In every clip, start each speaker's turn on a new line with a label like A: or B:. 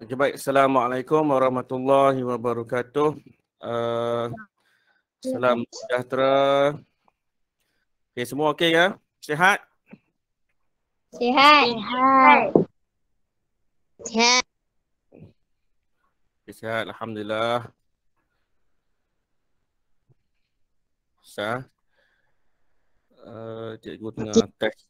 A: Okay, baik. Assalamualaikum warahmatullahi wabarakatuh. Salam sejahtera. Okay, semua okey ya? Sihat?
B: Sihat. Sihat.
A: Okay, sihat. Alhamdulillah. Sah. Cikgu tengah test.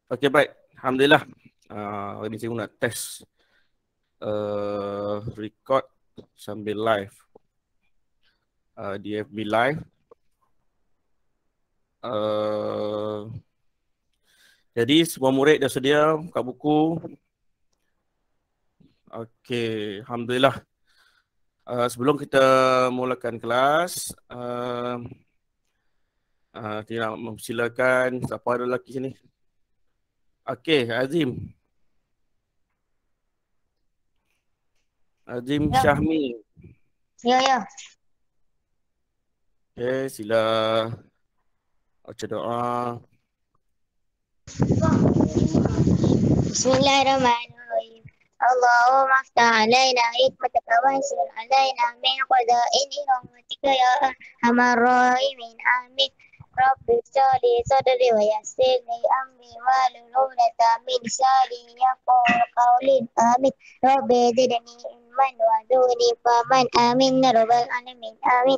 A: Okey, baik. Alhamdulillah. Hari ni cikgu nak test record sambil live di FB Live. Jadi semua murid dah sedia buka buku. Okey, alhamdulillah. Sebelum kita mulakan kelas, saya nak mempersilakan siapa ada lelaki sini. Okey, Azim. Azim
B: Ya.
A: Syahmi.
B: Ya.
A: Okey, sila baca doa.
B: Bismillahirrahmanirrahim. Allahumma aftah alaina hikmataka wa ansur alaina min qada'in rahmatika ya arhamar rahimin. Amin. Rabbi sholli sadri wa yassir li amri wahlul 'uqdatam min lisani yafqahu qawli. Amin. Rabbi zidni ilman wa zidni fahman. Amin ya rabbal alamin. Amin.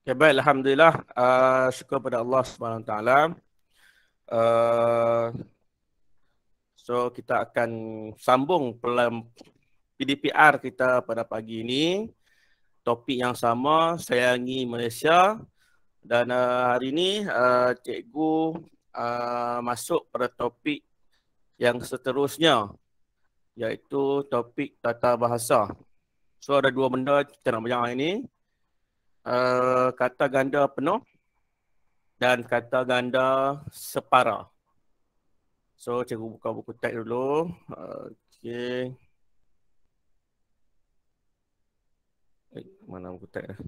A: Okay, baik, alhamdulillah. Syukur pada Allah SWT. So kita akan sambung PDPR kita pada pagi ini. Topik yang sama, sayangi Malaysia. Dan hari ini cikgu masuk pada topik yang seterusnya, iaitu topik tata bahasa. So ada dua benda kita nak bincang hari ini. Kata ganda penuh dan kata ganda separa. So cikgu buka buku teks dulu. Okey. Mana buku teks dah?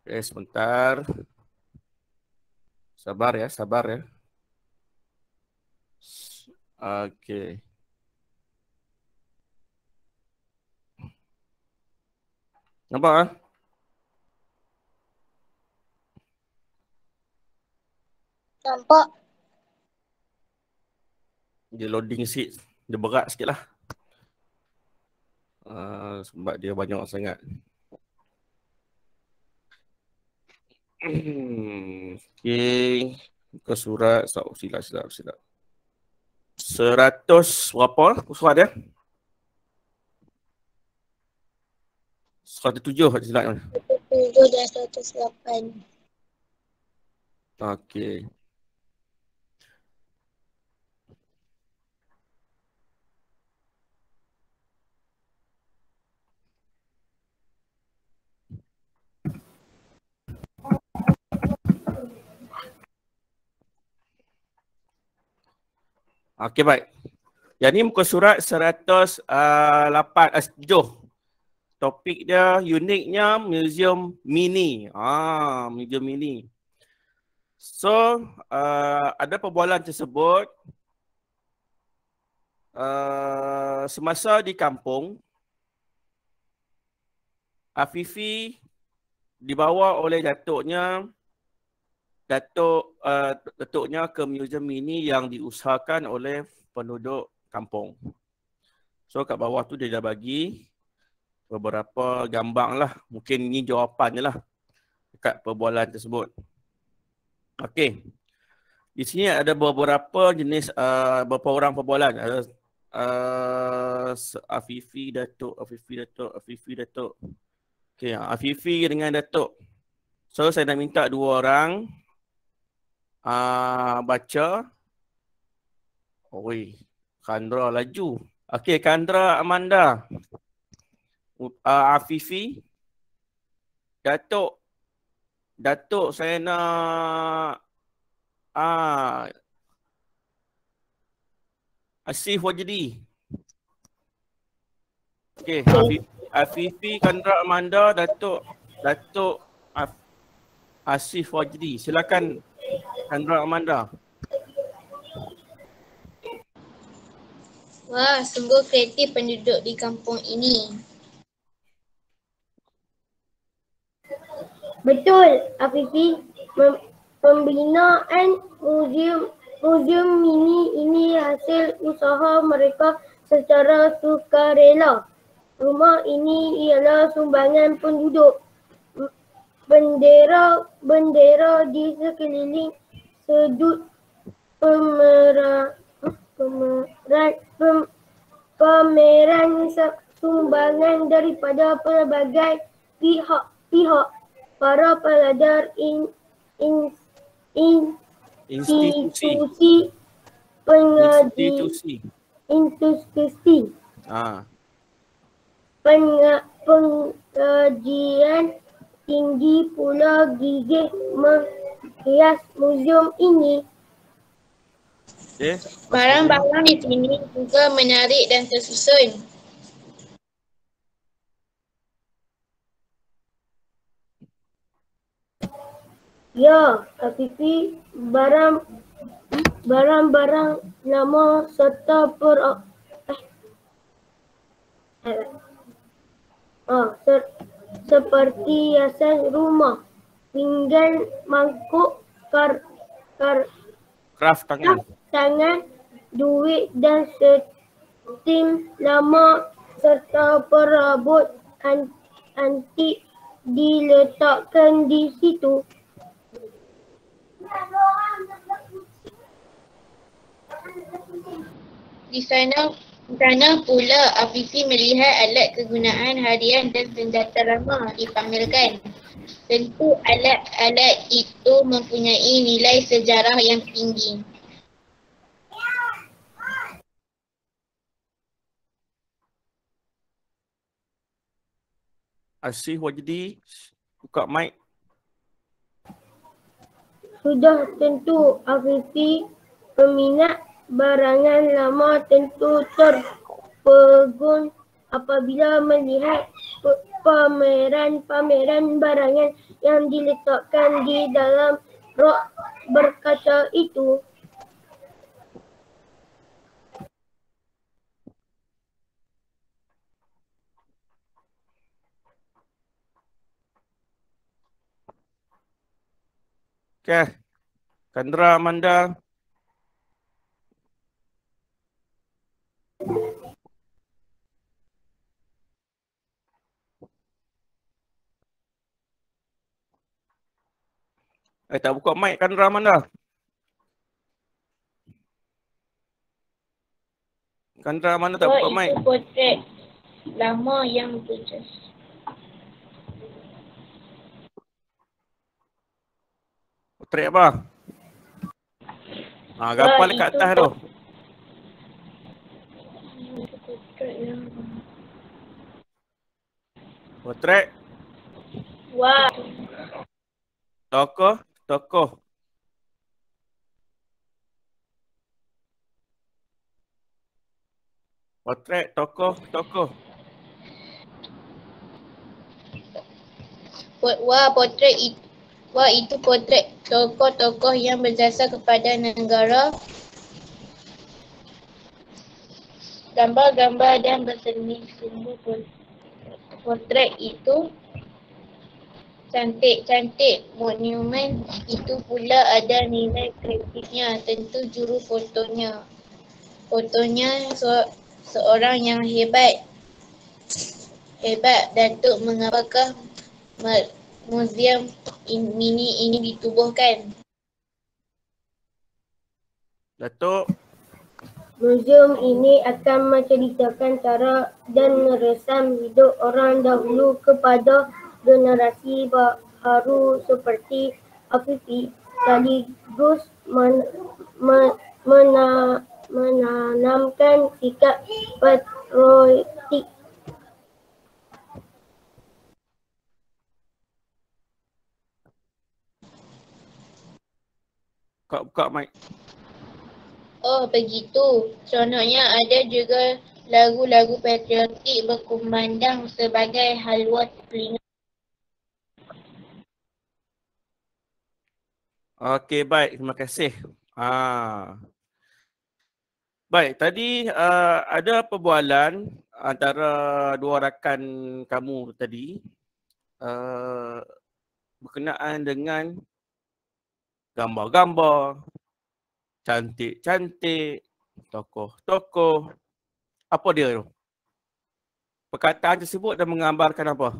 A: Okay, sebentar. Sabar ya, sabar ya. Okey. Nampak ah?
B: Nampak.
A: Dia loading sikit. Dia berat sikit lah. Sebab dia banyak sangat. Okey. Ke surat. Silap. 100 berapa surat dia? 107 silap.
B: 7 dan 108.
A: Okey. Okey, baik. Yang ni muka surat 108 7. Topik dia uniknya museum mini. Museum mini. So, ada perbualan tersebut semasa di kampung, Afifi dibawa oleh datuknya ke museum mini yang diusahakan oleh penduduk kampung. So kat bawah tu dia dah bagi beberapa gambar lah. Mungkin ni jawapannya lah dekat perbualan tersebut. Okey. Di sini ada beberapa jenis, beberapa orang perbualan. Ada Afifi, Datuk. Okey, Afifi dengan Datuk. So saya nak minta dua orang baca. Oi, Kandra laju. Okey, Kandra Amanda. Afifi. Datuk saya nak Asif Wajdi. Okey, Afifi, Kandra Amanda, Datuk Asif Wajdi. Silakan Kandra Amanda.
B: Wah, sungguh kreatif penduduk di kampung ini.
C: Betul, Afifi. Pembinaan museum ini hasil usaha mereka secara sukarela. Rumah ini ialah sumbangan penduduk. Bendera di sekeliling sudut pameran sumbangan daripada pelbagai pihak. Para pelajar institusi pengajian tinggi pula gigih menghias museum ini.
B: Barang-barang di sini juga menarik dan tersusun.
C: Ya, Afifi, barang-barang lama serta seperti hiasan rumah, pinggan, mangkuk,
A: Kraft tangan,
C: duit dan setim lama serta perabot antik diletakkan di situ.
B: Di sana pula Afifi melihat alat kegunaan harian dan senjata lama dipamerkan. Tentu alat-alat itu mempunyai nilai sejarah yang tinggi.
A: Asif Wajdi, buka mic.
C: Sudah tentu Afifi, peminat barangan lama tentu terpegun apabila melihat pameran barangan yang diletakkan di dalam rak berkaca itu.
A: Okey. Kandra Amanda. Tak buka mic Kandra Amanda. Kandra Amanda tak buka mic.
B: Itu potret lama yang putus.
A: Potret apa? Gambar dekat atas tu. Potret.
B: Wah.
A: Tokoh. Potret tokoh.
B: Wah, itu potret tokoh-tokoh yang berjasa kepada negara. Gambar-gambar dan berseni sungguh potret itu cantik. Monumen itu pula ada nilai kreatifnya, tentu juru fotonya. Seorang yang hebat. Datuk, mengapakah museum mini ini ditubuhkan?
A: Datuk.
C: Museum ini akan menceritakan cara dan meresam hidup orang dahulu kepada generasi baru seperti Afifi, sekaligus menanamkan sikap patriotik.
A: Buka mic.
D: Oh, begitu. Seronoknya ada juga lagu-lagu patriotik berkumandang sebagai haluan telinga.
A: Okey, baik. Terima kasih. Baik, tadi ada perbualan antara dua rakan kamu tadi berkenaan dengan gambar-gambar, cantik-cantik, tokoh-tokoh. Apa dia tu? Perkataan tersebut dah menggambarkan apa?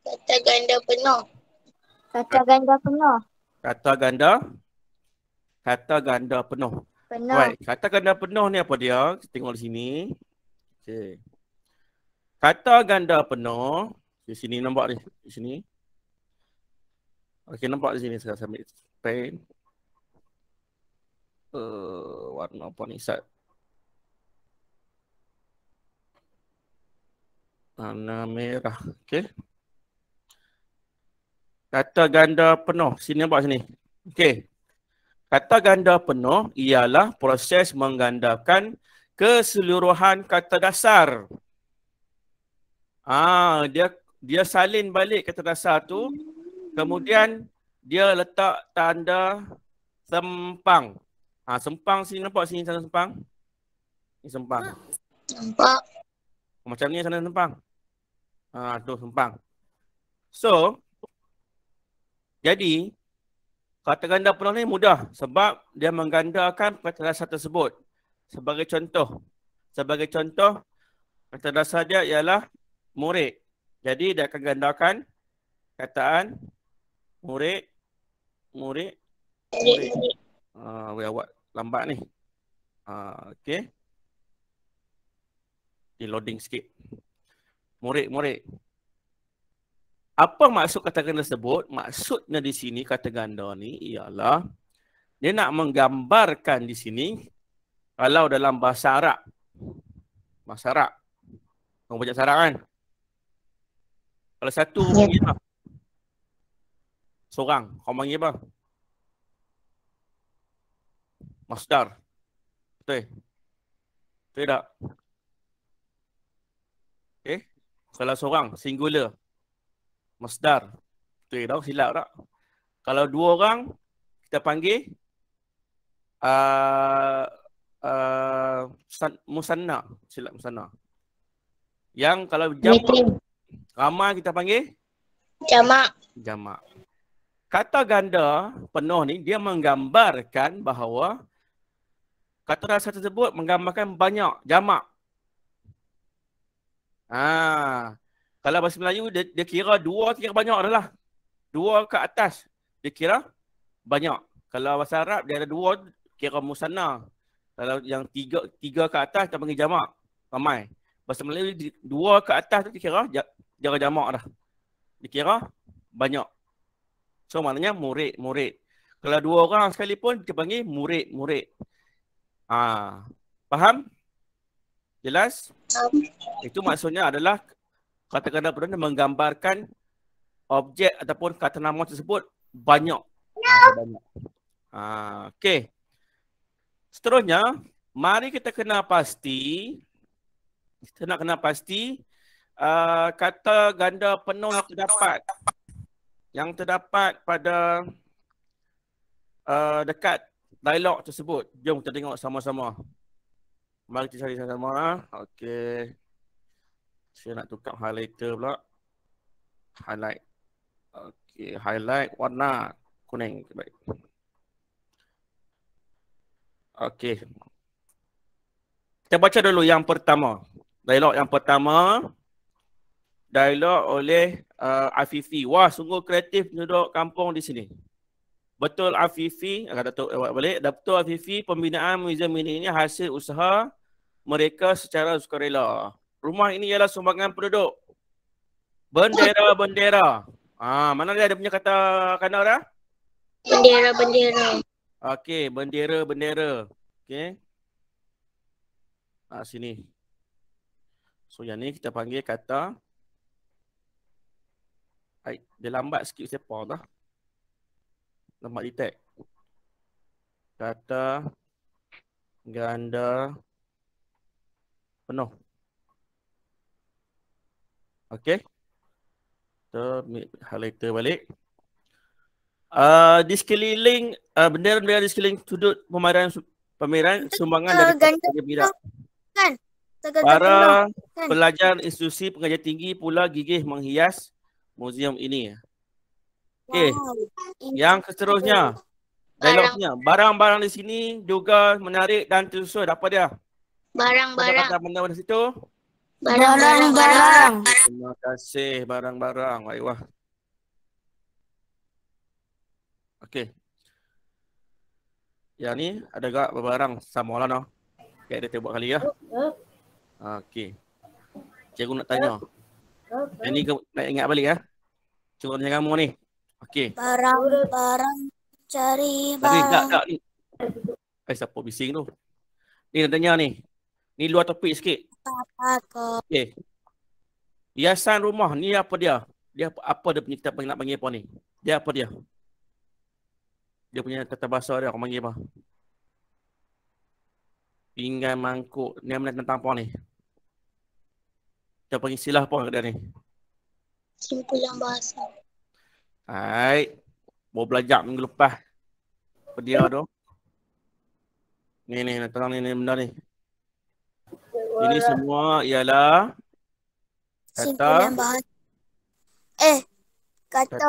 B: Kata ganda penuh.
C: Kata ganda penuh.
A: Kata ganda penuh.
C: Penuh.
A: Baik, kata ganda penuh ni apa dia? Kita tengok di sini. Okey. Kata ganda penuh, di sini nampak ni, di sini. Okey, nampak di sini saya ambil pen. Warna apa ni? Warna merah. Okey. Kata ganda penuh. Sini nampak sini. Okey. Kata ganda penuh ialah proses menggandakan keseluruhan kata dasar. Dia salin balik kata dasar tu. Kemudian dia letak tanda sempang. Sempang sini nampak sini tanda sempang. Ini sempang.
B: Nampak?
A: Macam ni tanda sempang. Tu sempang. So, jadi kata ganda penuh ni mudah sebab dia menggandakan kata dasar tersebut. Sebagai contoh, kata dasar dia ialah murid. Jadi dia akan gandakan kataan murid. Awak lambat ni. Okey. Di loading sikit. Murid. Apa maksud kata ganda tersebut? Maksudnya di sini kata ganda ni ialah dia nak menggambarkan di sini kalau dalam bahasa Arab. Bahasa Arab. Kamu baca Arab kan? Kalau satu panggil apa? Seorang. Kau panggil apa? Masdar. Betul? Betul tak? Okay. Kalau seorang, singular. Masdar. Betul tak? Silap tak? Kalau dua orang, kita panggil musanna. Silap musanna. Yang kalau ramai kita panggil jamak. Kata ganda penuh ni dia menggambarkan bahawa kata dasar tersebut menggambarkan banyak jamak. Kalau bahasa Melayu dia kira dua kira banyak adalah. Dua ke atas dia kira banyak. Kalau bahasa Arab dia ada dua kira musanna. Kalau yang tiga ke atas kita panggil jamak. Ramai. Bahasa Melayu dua ke atas tu dia kira jamak dah. Dia kira banyak. So maknanya murid. Kalau dua orang sekalipun kita panggil murid. Faham? Jelas? Itu maksudnya adalah kata ganda penuh menggambarkan objek ataupun kata nama tersebut banyak. Okey. Seterusnya, mari kita kena pasti. Kita nak kena pasti kata ganda penuh yang terdapat pada dekat dialog tersebut. Jom kita tengok sama-sama. Mari kita cari sama-sama. Okey. Saya nak tukar highlighter pula. Highlight. Okey, highlight warna kuning. Baik. Okey. Kita baca dulu yang pertama. Dialog yang pertama. Dialog oleh Afifi. Wah, sungguh kreatif penduduk kampung di sini. Betul Afifi, Datuk balik. Betul Afifi, pembinaan muzium ini hasil usaha mereka secara sukarela. Rumah ini ialah sumbangan penduduk. Bendera. Mana dia ada punya kata kanda dah?
B: Bendera.
A: Okey, bendera. Okey. Sini. So yang ni kita panggil kata. Dia lambat sikit siapa dah. Lambat detect. Kata ganda penuh. Okey. Kita highlighter balik. Di sekeliling bendera-bendera di sekeliling sudut pameran sumbangan dari pihak
B: Kan?
A: para pelajar institusi pengajian tinggi pula gigih menghias muzium ini. Okey. Yang seterusnya, dialognya. Barang-barang di sini juga menarik dan tersusun. Apa dia?
B: Barang-barang.
A: Kata benda di situ.
B: Barang-barang.
A: Terima kasih, barang-barang. Baiklah. Okey. Yang ni ada gak barang sama lah no. Kayak dia buat kali ya. Okey. Cikgu nak tanya. Yang ni nak ingat balik ya. Cikgu tanya kamu ni. Okey.
B: Barang-barang cari
A: Tadi
B: barang.
A: tak ni. Siapa bising tu? Ni nak tanya ni. Ni luar topik sikit. Okey. Hiasan rumah ni apa dia? Dia apa dia punya, kita nak panggil apa ni? Dia apa dia? Dia punya tata bahasa dia, orang panggil apa? Pinggan, mangkuk. Ni mana tentang apa ni? Kita panggil istilah apa dia ni?
B: Simpulan bahasa.
A: Hai. Baru belajar minggu lepas. Apa dia tu? Ni tentang ni benda ni. Ini semua ialah
B: Simpulan bahasa. Kata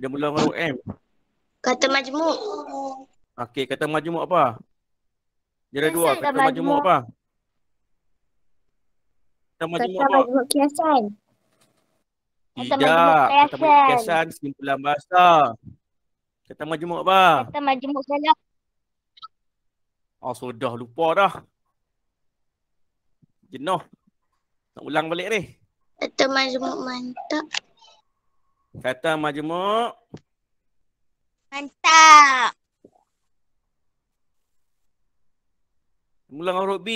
A: dia mula dengan huruf M.
B: kata majmuk.
A: Okey, kata majmuk apa? Dia ada dua. Kata majmuk apa? Kata majmuk apa?
B: Kiasan.
A: Tidak. Kata majmuk kiasan simpulan bahasa. Kata majmuk apa?
B: Kata majmuk salah.
A: Oh, sudah lupa dah. Jenuh. Nak ulang balik ni.
B: Kata majmuk mantap.
A: Kata majmuk.
B: Mantap.
A: Mula dengan huruf B.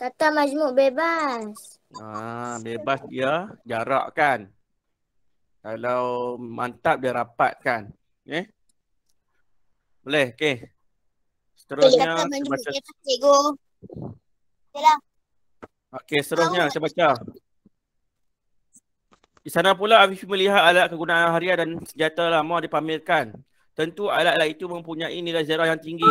B: Kata majmuk bebas.
A: Bebas dia jarak kan. Kalau mantap dia rapat kan. Okay. Boleh? Okay. Seterusnya
B: Kata
A: kita
B: majmuk
A: baca.
B: bebas, cikgu. Yalah.
A: Okey, seterusnya kita baca. Di sana pula Afifi melihat alat kegunaan harian dan senjata lama dipamerkan. Tentu alat-alat itu mempunyai nilai sejarah yang tinggi.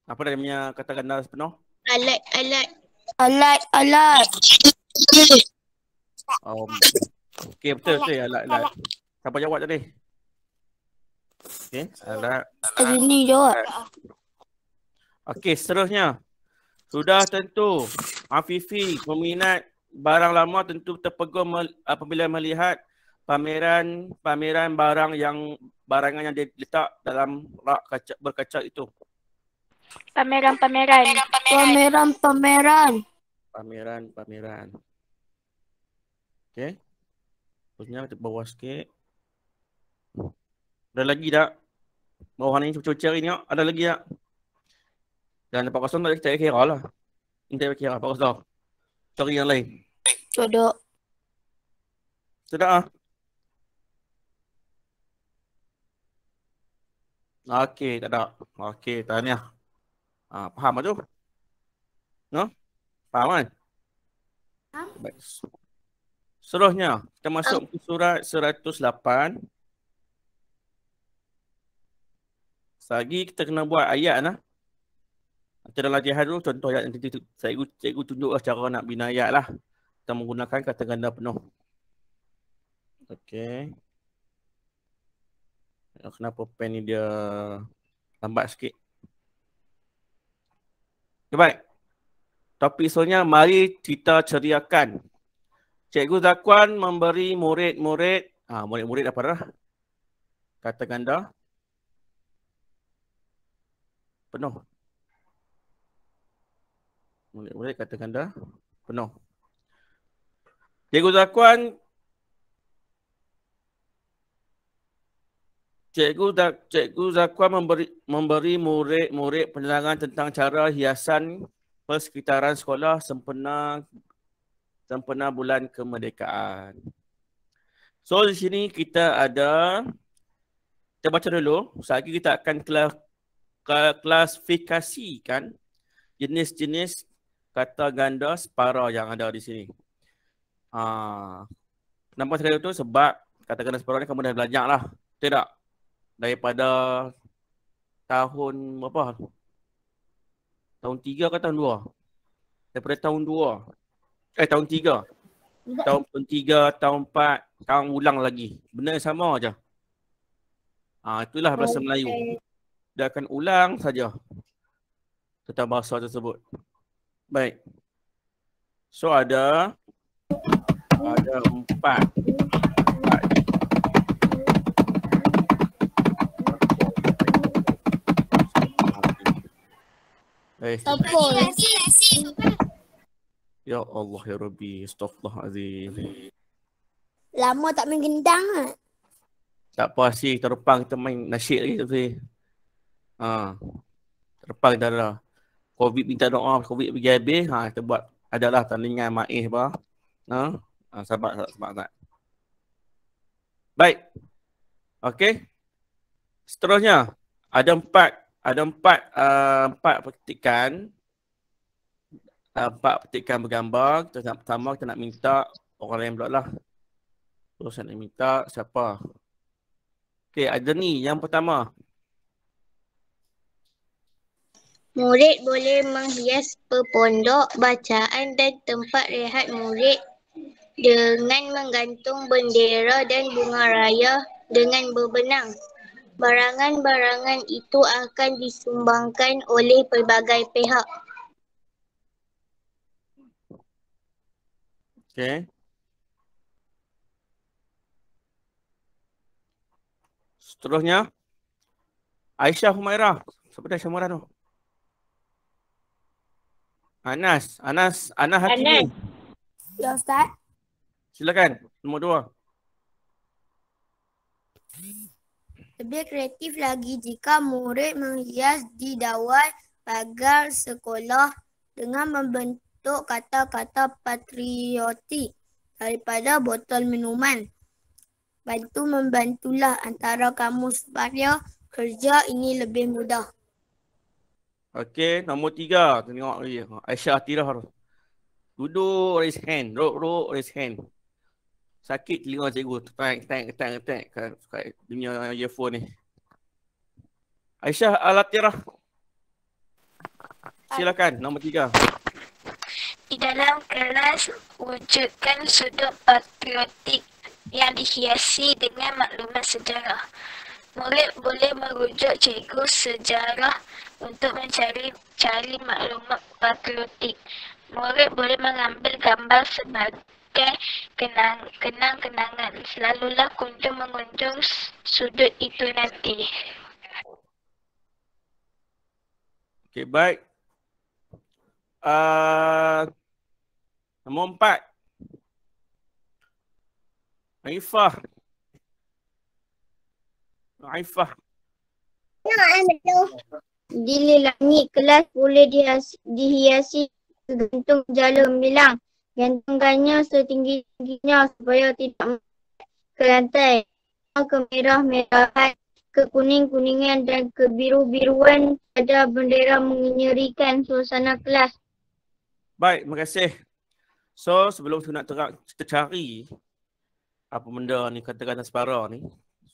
A: Apa dia punya kata ganda sepenuh?
B: Alat.
A: Oh. Okey, betul alat-alat. Siapa jawab tadi? Okey, alat.
B: Ini jawab.
A: Okey, seterusnya. Sudah tentu Afifi peminat barang lama tentu terpegun apabila melihat pameran barangan yang diletak dalam rak berkaca itu.
B: Pameran.
A: Pameran. Okey. Terusnya kita bawah sikit. Ada lagi tak? Bawah ni cuci ni ada lagi tak? Dan tempat kosong tak kita kira lah. Kita kira tempat kosong. Cari yang lain.
B: Duduk.
A: Sudah ah. Okey, tak ada. Okey, tahniah. Faham tak tu? No? Faham kan? Baik. Seterusnya, kita masuk ke surat 108. Lagi kita kena buat ayat lah. Kita dalam latihan dulu, contoh ayat yang cikgu tunjuk cara nak bina ayat lah. Kita menggunakan kata ganda penuh. Okey. Kenapa pen ni dia lambat sikit? Okay, baik. Topik soalnya, mari kita ceriakan. Cikgu Zakwan memberi murid-murid apa dah? Kata ganda penuh. Murid-murid kata ganda penuh. Cikgu Zakwan memberi murid-murid penerangan tentang cara hiasan persekitaran sekolah sempena sempena bulan kemerdekaan. So di sini kita ada, kita baca dulu. Sekali kita akan klasifikasikan jenis-jenis kata ganda separa yang ada di sini. Kenapa saya kata itu? Sebab kata ganda separa ni kamu dah belajar lah. Tidak? Daripada tahun berapa? Tahun 3 ke tahun 2? Daripada tahun 2. Tahun 3. Tahun 3, tahun 4, tahun ulang lagi. Benda yang sama aja. Itulah bahasa Melayu. Dia akan ulang saja tentang bahasa tersebut. Baik. So ada 4. Ya Allah ya Rabbi, astaghfirullahalazim.
C: Lama tak main gendang.
A: Tak apa sih, terpang kita main nasyid lagi tu. Terpang dah lah. Covid minta doa, Covid pergi habis, kita buat adalah tandingan maih apa. Sabar. Baik. Okey. Seterusnya ada empat petikan. 4 petikan bergambar. Pertama kita nak minta orang lain pula lah. Terus saya nak minta siapa? Okey, ada ni yang pertama.
D: Murid boleh menghias pepondok, bacaan dan tempat rehat murid dengan menggantung bendera dan bunga raya dengan berbenang. Barangan-barangan itu akan disumbangkan oleh pelbagai pihak.
A: Okey. Seterusnya Aisyah Humairah. Siapa dia Aisyah Humairah tu? Anas Hatimi.
C: Ya Ustaz.
A: Silakan. Nombor 2.
C: Lebih kreatif lagi jika murid menghias di dawai pagar sekolah dengan membentuk kata-kata patriotik daripada botol minuman. Membantulah antara kamu supaya kerja ini lebih mudah.
A: Okey, nombor 3. Tengok lagi. Aisyah Atirah. Duduk, raise hand. Rok, raise hand. Sakit telinga cikgu. Tank. Kat dunia earphone ni. Aisyah Al-Atirah. Silakan, nombor 3.
E: Di dalam kelas, wujudkan sudut patriotik yang dihiasi dengan maklumat sejarah. Murid boleh merujuk cikgu sejarah untuk mencari maklumat patriotik. Murid boleh mengambil gambar sebagai kenang-kenangan. Selalulah mengunjung sudut itu nanti.
A: Okey, baik. Nombor 4. Aifah.
B: Di langit kelas boleh dihiasi gantung jala gemilang. Gantungkannya setinggi-tingginya supaya tidak ke lantai. Kemerah-merahan, kekuning-kuningan dan kebiru-biruan pada bendera menyerikan suasana kelas.
A: Baik, terima kasih. So, sebelum kita nak kita cari apa benda ni, kata-kata separa ni.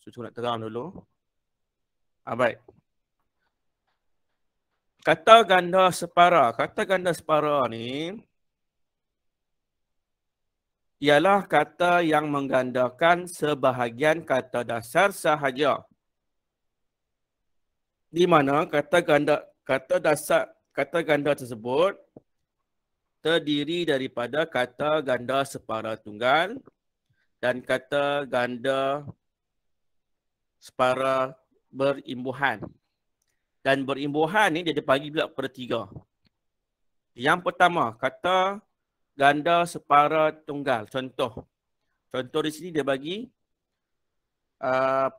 A: Kita nak terang dulu. Baik. Kata ganda separa. Kata ganda separa ni ialah kata yang menggandakan sebahagian kata dasar sahaja. Di mana kata ganda tersebut terdiri daripada kata ganda separa tunggal dan kata ganda separa berimbuhan. Dan berimbuhan ni dia dibagi pula kepada 3. Yang pertama, kata ganda separa tunggal. Contoh di sini dia bagi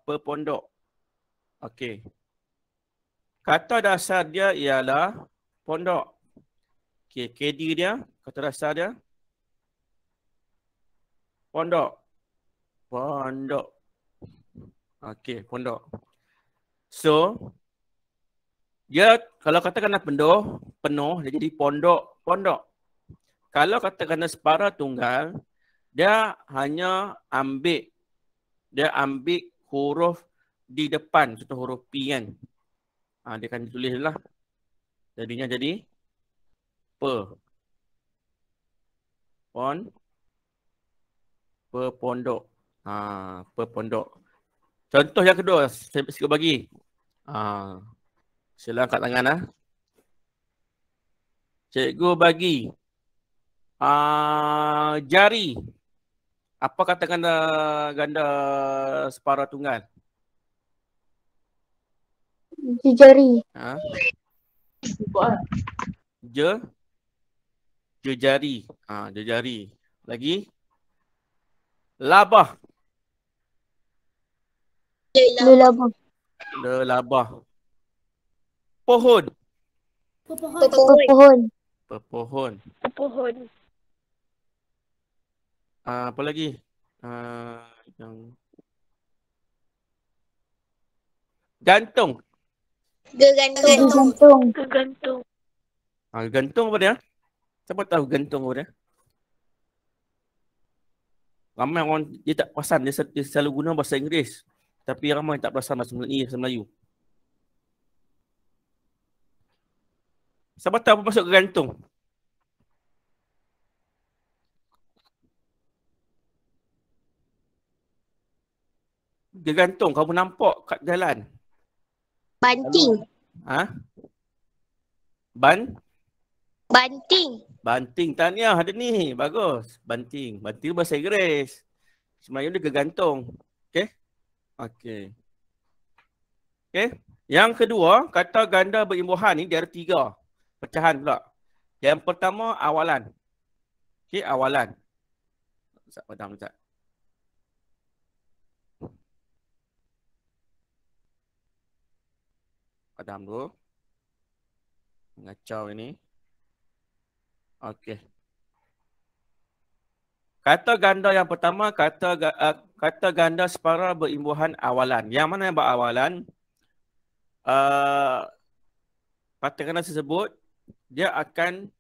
A: pepondok. Okey. Kata dasar dia ialah pondok. Okey, KD dia, kata dasar dia Pondok. Pondok. Okey, pondok. So, dia kalau katakan penuh, dia jadi pondok. Pondok. Kalau katakan separa tunggal, dia hanya ambil huruf di depan, contoh huruf P kan. Dia akan tulis lah. Jadinya jadi pondok. Pondok. Contoh yang kedua, saya sikit bagi. Sila angkat tangan . Cikgu bagi jari. Apa kata ganda separa tunggal?
C: Jejari.
A: Jejari. Jejari. Lagi? Labah.
C: Lelabah.
A: Lelabah. Pohon.
C: Pepohon.
A: Pepohon.
E: Pohon.
A: Apa lagi? Yang gantung.
C: Gantung.
E: Kegantung.
A: Gantung apa dia? Siapa tahu gantung apa dia? Ramai orang dia tak perasan, dia selalu guna bahasa Inggeris. Tapi ramai tak perasan bahasa Melayu. Siapa tahu apa maksud gantung? Gegantung, kamu nampak kat jalan.
D: Banting. Banting.
A: Banting, tahniah ada ni. Bagus. Banting. Banting bahasa Inggeris. Sebenarnya dia gegantung. Okey? Okey. Okey. Yang kedua, kata ganda berimbuhan ni dia ada 3. Pecahan pula. Yang pertama, awalan. Okey, awalan. Ustaz, padam Ustaz. Padam dulu. Ngacau ini. Okey. Kata ganda yang pertama, kata ganda separa berimbuhan awalan. Yang mana yang berawalan? Kata ganda tersebut, dia akan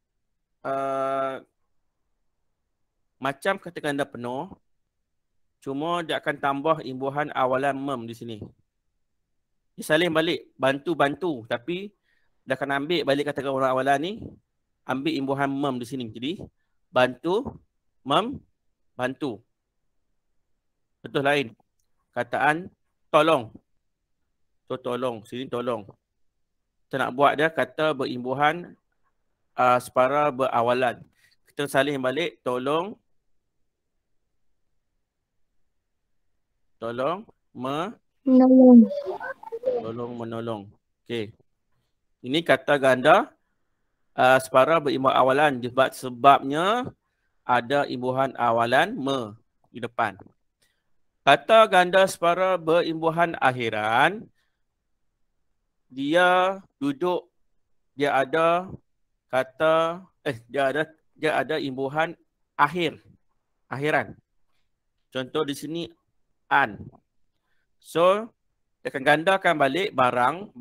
A: macam kata ganda penuh, cuma dia akan tambah imbuhan awalan mem di sini. Dia salin balik, bantu-bantu, tapi dia akan ambil balik kata ganda awalan ni, ambil imbuhan mem di sini. Jadi, bantu, mem, bantu. Contoh lain, kataan tolong. So, tolong, sini tolong. Kita nak buat dia kata berimbuhan separa berawalan. Kita salin balik, tolong,
C: Menolong.
A: menolong. Okey. Ini kata ganda separa berimbuhan awalan sebabnya ada imbuhan awalan me di depan. Kata ganda separa berimbuhan akhiran, dia duduk, dia ada kata dia ada imbuhan akhiran. Contoh di sini an. So, dia akan gandakan balik barang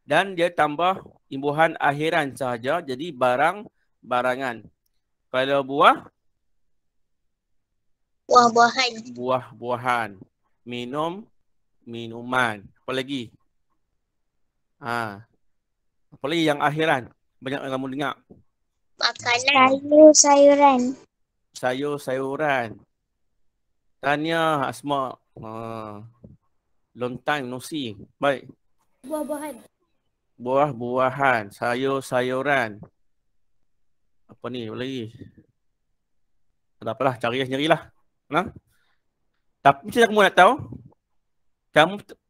A: dan dia tambah imbuhan akhiran sahaja, jadi barangan. Kalau buah-buahan. Minuman. Apa lagi? Apa lagi yang akhiran? Banyak yang kamu dengar.
D: Makanan.
A: Sayur-sayuran. Tahniah Asma. Long time no see. Baik. Buah-buahan. Sayur-sayuran. Apa ni? Apa lagi? Tak apalah, cari sendirilah. Tapi macam kamu nak tahu,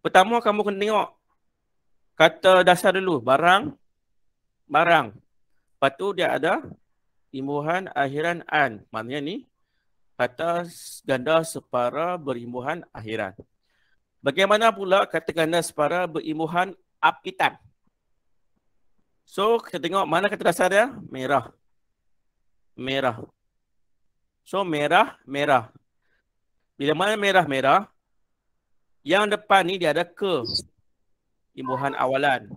A: pertama kamu kena tengok kata dasar dulu, barang. Lepas tu dia ada imbuhan akhiran an. Maknanya ni kata ganda separa berimbuhan akhiran. Bagaimana pula kata ganda separa berimbuhan apitan? So kita tengok mana kata dasar dia? Merah. So merah, merah. Bila mana merah-merah, yang depan ni dia ada ke, imbuhan awalan.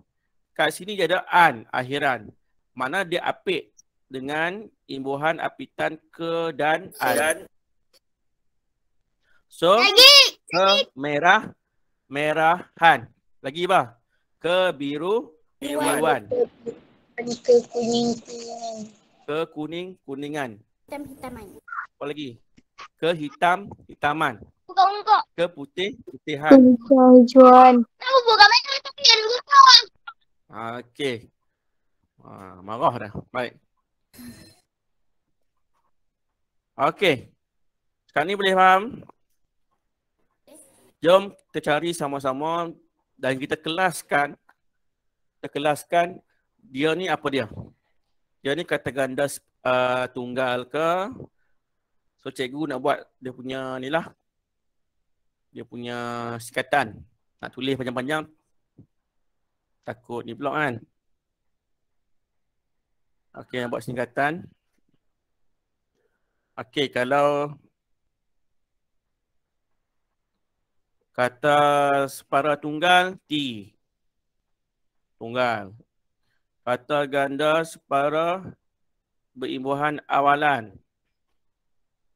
A: Kat sini dia ada an, akhiran. Mana dia apik dengan imbuhan apitan ke dan an. So, ke merah, merahan. Lagi apa? Ke biru, biruan.
B: Ke kuning kuningan.
A: Ke kuning, kuningan.
E: Hitam-hitaman.
A: Apa lagi? Ke hitam, hitaman.
B: Buka.
A: Ke putih, putihan.
C: Hijau-hijauan.
B: Aku buka macam tu yang buka.
A: Okey. Marah dah. Baik. Okey. Sekarang ni boleh faham? Jom kita cari sama-sama dan kita kelaskan. Dia ni apa dia? Dia ni kata ganda tunggal ke. So cikgu nak buat dia punya ni lah. Dia punya sikatan. Nak tulis panjang-panjang. Takut ni pula kan. Okey, nak buat singkatan. Okey, kalau kata separa tunggal, T. Tunggal. Kata ganda separa berimbuhan awalan,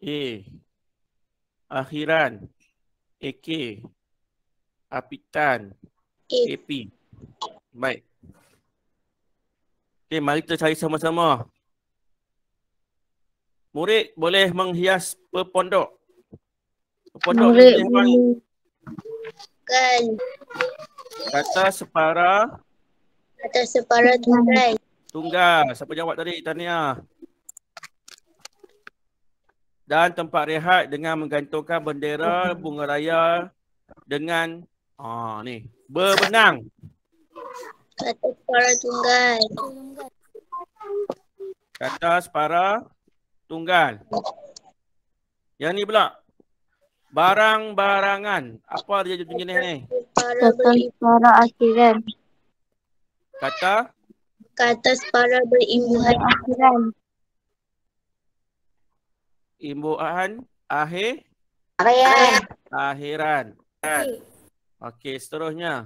A: A. Akhiran, AK. Apitan, AP. Baik. Okey, mari kita cari sama-sama. Murid boleh menghias pepondok. Pepondok
C: Murid
A: ni boleh apa?
B: Kan.
A: Kata separa
B: Atau separa tunggal.
A: tunggal. Siapa jawab tadi? Tahniah. Dan tempat rehat dengan menggantungkan bendera bunga raya dengan ni berbenang.
B: Kata separa tunggal.
A: Kata separa tunggal. Yang ni pula. Barang-barangan. Apa dia jenis ni?
B: Separa
C: Kata separa akhiran.
B: Kata separa berimbuhan.
C: Akhiran.
A: Imbuhan akhiran. Okey, seterusnya.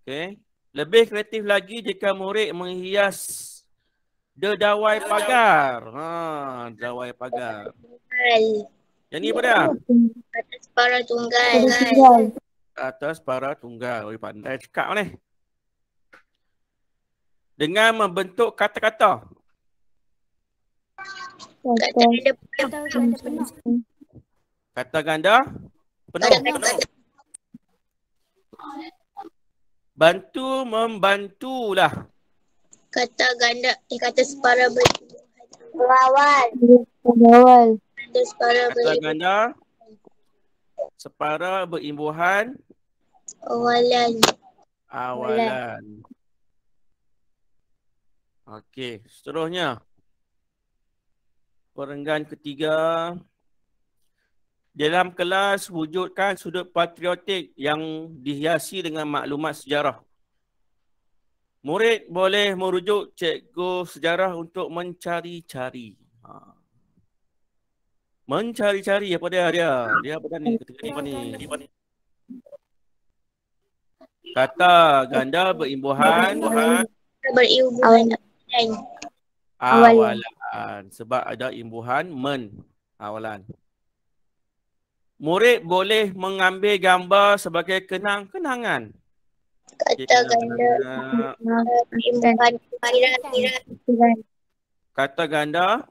A: Okey. Lebih kreatif lagi jika murid menghias dedawai pagar. Dedawai pagar. Yang ni apa dia?
B: Kata separa tunggal.
A: Atas para tunggal. Oi, pandai cakap ni. Dengan membentuk kata-kata.
B: Kata ganda
E: penuh.
A: Kata ganda penuh. Bantu membantulah.
B: Kata ganda. Kata separa berimbuhan.
C: Awal.
B: Kata separa
A: Kata
B: berimbuhan.
A: ganda separa berimbuhan awalan. Okey, seterusnya. Perenggan ketiga. Dalam kelas wujudkan sudut patriotik yang dihiasi dengan maklumat sejarah. Murid boleh merujuk cikgu sejarah untuk mencari-cari. Mencari-cari apa dia? Dia apa ni? Ketika ni apa ni? Kata ganda berimbuhan awalan. Sebab ada imbuhan awalan. Murid boleh mengambil gambar sebagai kenang-kenangan.
B: Kata ganda berimbuhan akhiran.
A: Kata ganda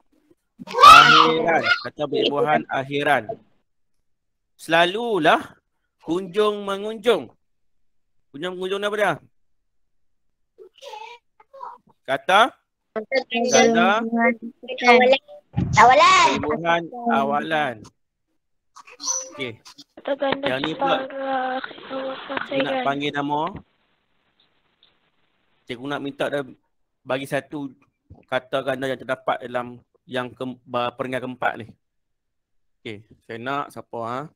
A: akhiran. Kata berimbuhan akhiran. Selalulah kunjung mengunjung. Kunjung mengunjung ni apa dia? Kata ganda berimbuhan awalan. Okey.
E: Kata ganda
A: Yang ni pula
E: separa
A: cikgu nak panggil nama. Cikgu nak minta dia bagi satu kata ganda yang terdapat dalam yang perenggan keempat ni. Okey, saya nak siapa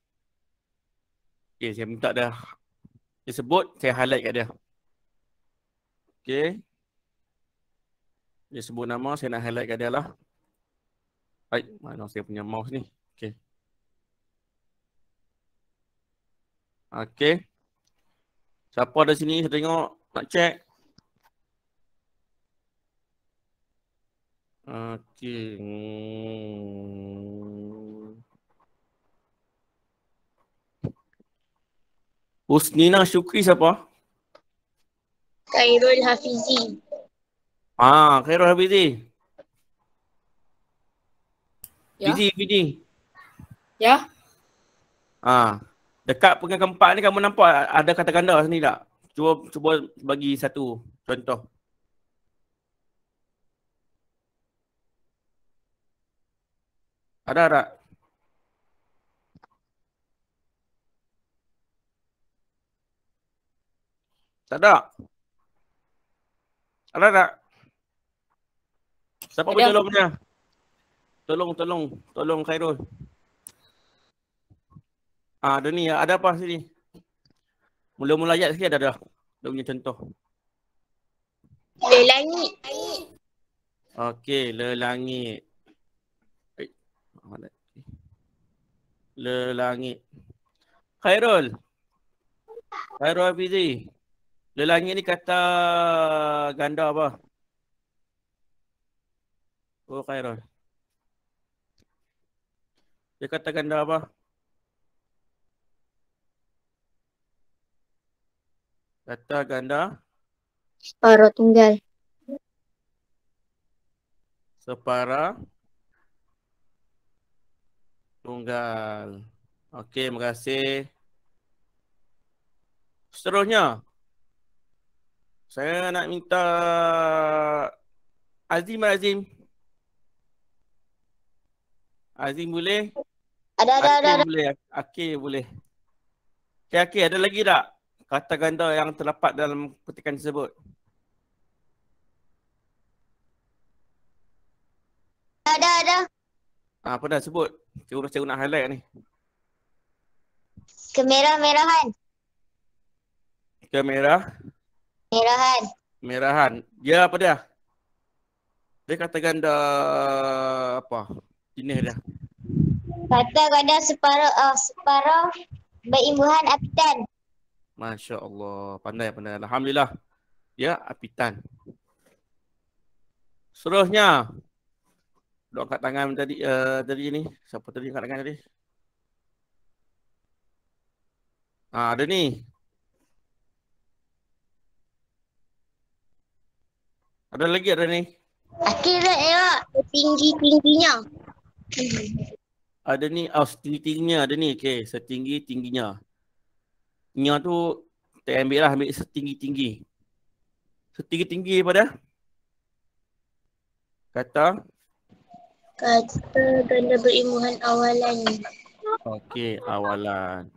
A: Okey, saya minta dia sebut, saya highlight kat dia. Okey. Dia sebut nama, saya nak highlight kat dia lah. Baik, mana saya punya mouse ni? Okey. Okey. Siapa ada sini saya tengok nak check. Okey. Husnina Syukri siapa?
D: Khairul Hafizi.
A: Khairul Hafizi.
F: Ya.
A: Fizi.
F: Ya.
A: Dekat peringkat keempat ni kamu nampak ada kata ganda sini tak? Cuba bagi satu contoh. Ada tak? Tak ada? Ada tak? Siapa boleh tolong dia? Tolong Khairul. Ada ni, ada apa sini? Mula-mula ayat sikit ada dah. Dia punya contoh.
D: Lelangit.
A: Okey, lelangit. Lelangit. Khairul Hafizi. Lelangit ni kata ganda apa? Oh, Khairul. Dia kata ganda apa? Kata ganda
B: Separa tunggal.
A: separa tunggal. Okey, terima kasih. Seterusnya, saya nak minta Azim. Azim boleh?
B: Ada.
A: Boleh. Okey, boleh. Okey, ada lagi tak kata ganda yang terdapat dalam petikan tersebut?
B: Ada.
A: Apa dah sebut? Cikgu nak highlight ni.
B: Kemerah-merahan.
A: Merahan. Dia apa dia? Dia kata ganda apa? Jenis dia.
B: Kata ganda separa berimbuhan apitan.
A: Masya Allah. Pandai. Alhamdulillah. Ya, apitan. Seterusnya. Duk angkat tangan tadi ni. Siapa tadi angkat tangan tadi? Ada ni. Ada lagi ni.
D: Akhirat ya. Tinggi-tingginya.
A: Ada ni, setinggi-tingginya ada ni. Okey, setinggi-tingginya. Nya tu, kita ambil setinggi-tinggi. Setinggi-tinggi pada? Kata
D: ganda berimbuhan awalan.
A: Okey, awalan.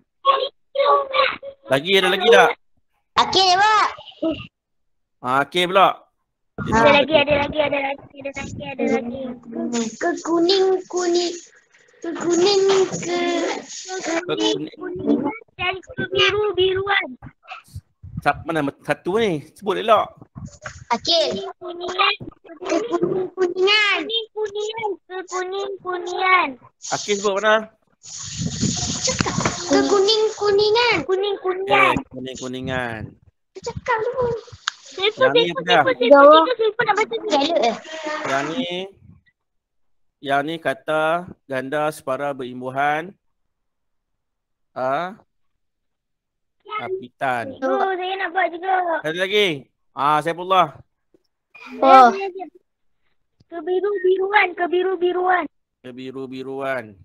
A: Ada lagi tak?
B: Akhir Pak.
A: Okey pula.
D: Ada lagi. Ke kuning dan ke biru-biruan.
A: Siapa nama satu ni? Sebut elok.
B: Akhir.
D: Kuning-kuningan.
A: Akhir sebut mana?
D: Ke kuning-kuningan.
A: Kuning-kuningan.
D: Cakap dulu.
A: Yang ni apa dah? Yang ni kata ganda separa berimbuhan apitan.
D: Saya nak buat juga.
A: Ada lagi? Saifullah.
B: Oh.
D: Kebiru-biruan.
A: Kebiru-biruan.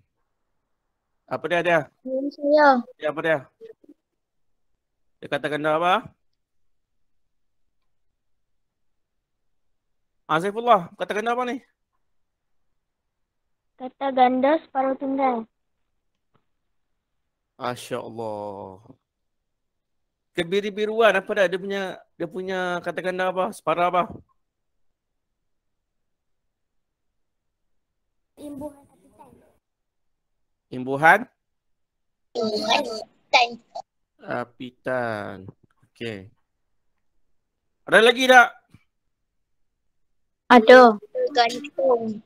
A: Apa dia?
B: Saya.
A: Apa dia? Dia kata ganda apa? Saifullah, kata ganda apa ni?
D: Kata ganda separuh tunggal.
A: Masya Allah. Kebiru-biruan apa dah? Dia punya kata ganda apa? Separa apa? Imbuhan? Apitan. Okey. Ada lagi tak?
B: Ada.
D: Gantung.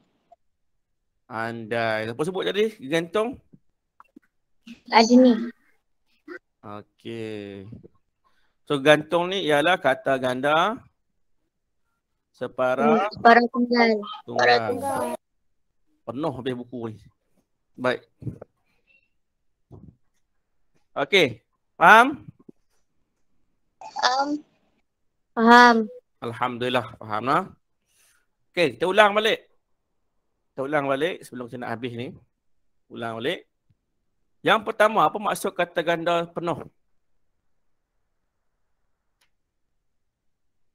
A: Andai. Apa sebut tadi? Gantung?
C: Adni.
A: Okey. So gantung ni ialah kata ganda separa
C: Para tunggal.
A: tunggal. Penuh habis buku ni. Baik. Okey. Faham?
C: Faham.
A: Alhamdulillah. Faham lah. Okey, kita ulang balik. Kita ulang balik sebelum kita nak habis ni. Ulang balik. Yang pertama, apa maksud kata ganda penuh?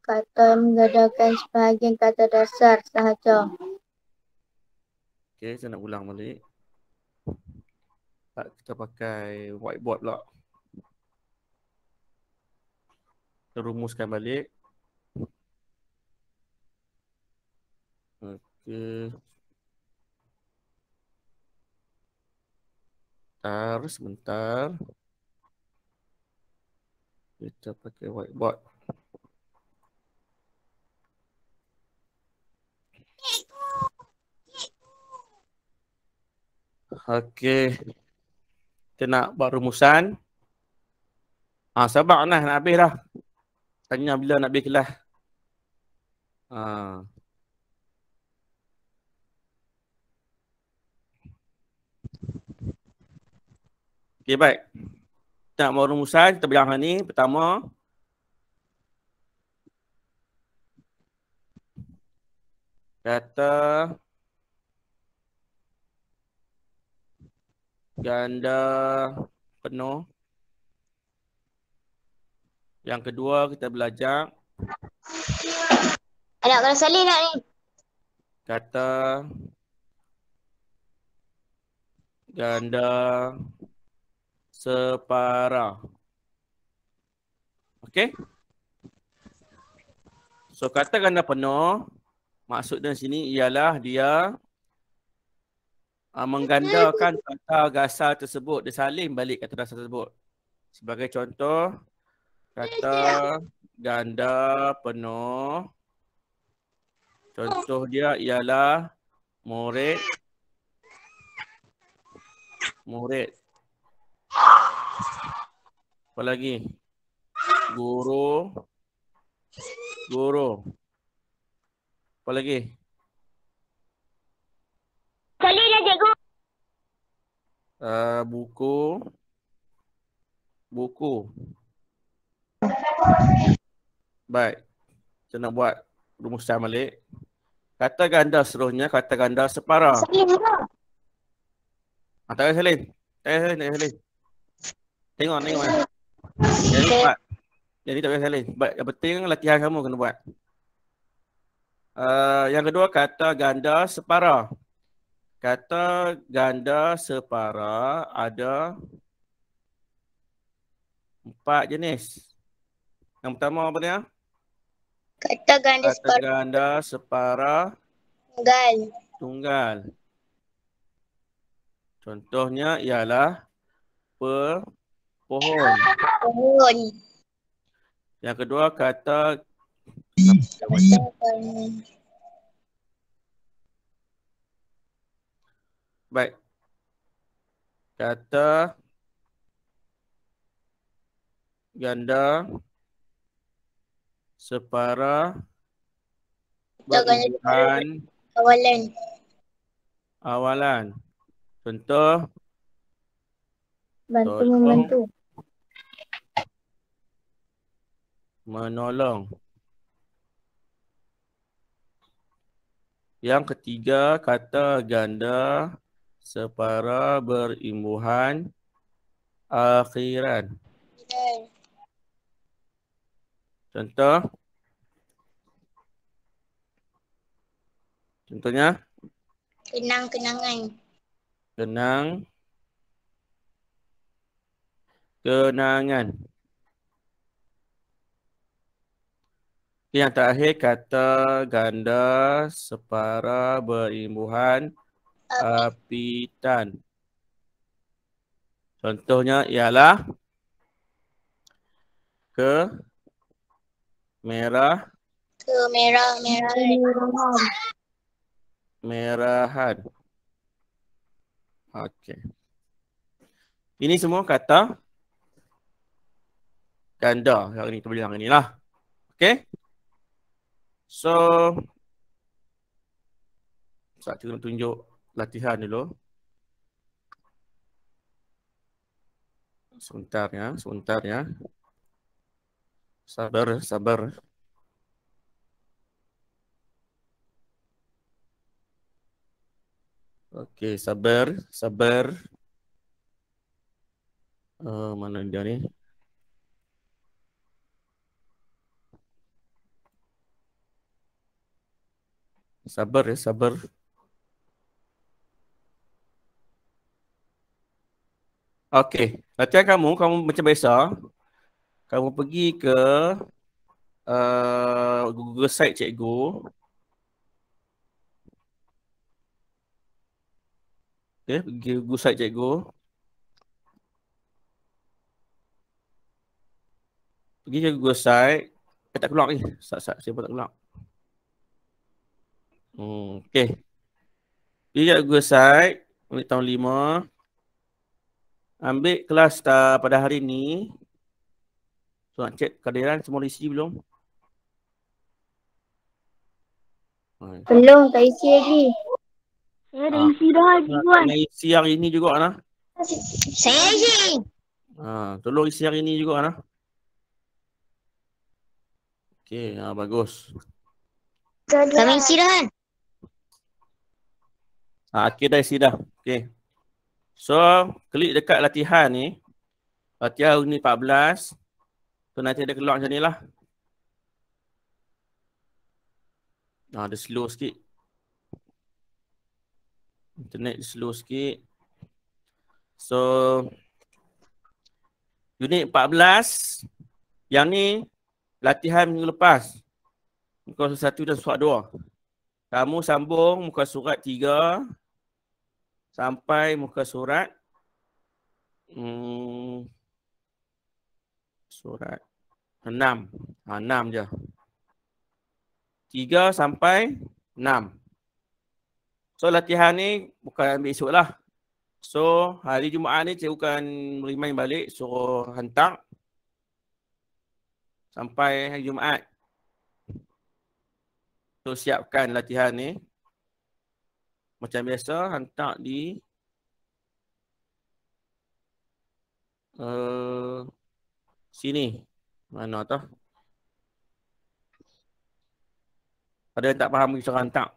C: Kata menggandakan sebahagian kata dasar sahaja.
A: Okey, saya nak ulang balik. Tak, kita pakai whiteboard pula. Kita rumuskan balik. Okey. Sebentar. Kita pakai whiteboard. Okey. Kita nak buat rumusan. Sabar nak habis dah. Tanya bila nak habis kelas. Okey, baik. Kita nak buat rumusan. Kita bilang ni. Pertama. Kata ganda penuh. Yang kedua kita belajar
B: Anak kena salin nak ni.
A: kata ganda separa. Okey? So kata ganda penuh maksud dari sini ialah dia menggandakan kata dasar tersebut, dia salin balik kata dasar tersebut. Sebagai contoh, kata ganda penuh. Contoh dia ialah murid. Murid. Apa lagi? Guru. Guru. Apa lagi?
B: Salin dah cikgu.
A: Buku. Buku. Baik. Kita nak buat rumusan balik. Kata ganda seterusnya, kata ganda separa.
B: Salin dah.
A: Tak payah salin. Tak payah salin. Tengok. Jadi buat. Jadi tak payah salin. Yang penting latihan kamu kena buat. Yang kedua kata ganda separa. Kata ganda separa ada 4 jenis. Yang pertama apa dia?
B: Kata ganda
A: Kata ganda separa
B: tunggal.
A: tunggal. Contohnya ialah pohon.
B: Pohon.
A: Yang kedua kata baik. Kata ganda separa berujukan awalan. Contoh
C: Bantu membantu.
A: menolong. Yang ketiga kata ganda separa berimbuhan akhiran. Contoh. Contohnya
B: Kenang-kenangan.
A: Kenangan. Yang terakhir kata ganda separa berimbuhan apitan. Contohnya ialah
B: Kemerahan.
A: merahan. Okey. Ini semua kata ganda yang ini kita bilang inilah. Okey. So saya nak tunjuk latihan dulu. Sebentar ya. Sabar. Okey, sabar. Mana dia ni? Sabar. Okey, latihan kamu macam biasa. Kamu pergi ke Google Site cikgu. Okey, pergi Google Site cikgu. Pergi ke Google Site. Tak keluar ni. Siapa tak keluar? Okey. Pergi ke Google Site. Ambil tahun 5. Ambil kelas pada hari ni. So nak cek kehadiran semua isi belum?
C: Belum, tak isi lagi.
D: Saya dah isi dah cikguan.
A: Kena isi hari ni juga nah.
B: Saya isi.
A: Tolong isi hari ni juga nah. Okey, bagus.
B: Kami isi dah kan?
A: Okey dah isi dah. Okey. So, klik dekat latihan ni. Latihan ni 14. So nanti dia keluar macam ni lah. Dia slow sikit. Internet dia slow sikit. So, unit 14. Yang ni latihan minggu lepas. Muka surat 1 dan surat 2. Kamu sambung muka surat 3 sampai muka surat surat 6. 6 je. 3 sampai 6. So latihan ni bukan ambil esok lah. So hari Jumaat ni cikgu akan remind balik, suruh hantar sampai hari Jumaat. So siapkan latihan ni. Macam biasa hantar di sini. Mana tu? Ada yang tak faham cara hantar.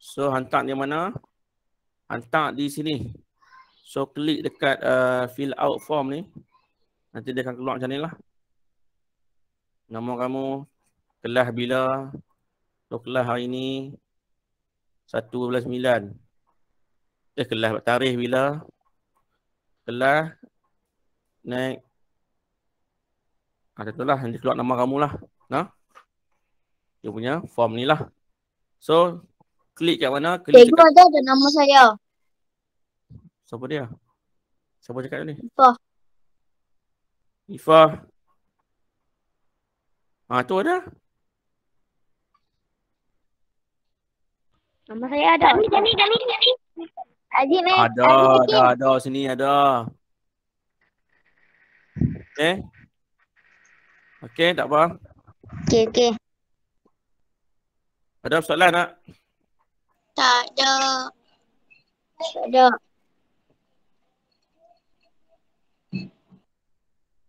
A: So hantar di mana? Hantar di sini. So klik dekat fill out form ni. Nanti dia akan keluar macam ni lah. Nama kamu, kelas bila, so kelas hari ni 1/9. Kelas tarikh bila, kelas naik. Ada tu lah, nanti keluar nama kamu lah. Nah, dia punya form ni lah. So klik kat mana? Klik
C: Cikgu ada nama saya.
A: Siapa dia? Siapa cakap ni?
C: Ifah.
A: Ifah. Tu ada.
D: Nama saya ada. Kami.
B: Haji ni.
A: Ada. Sini ada. Okey, tak apa.
B: Okey.
A: Ada soalan tak?
C: Tak ada.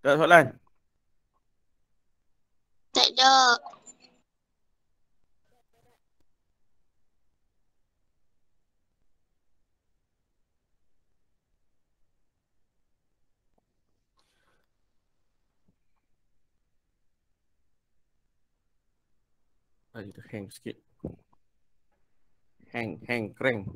A: Tak ada soalan?
C: Tak ada.
A: Kita hang sikit. Hang, kering.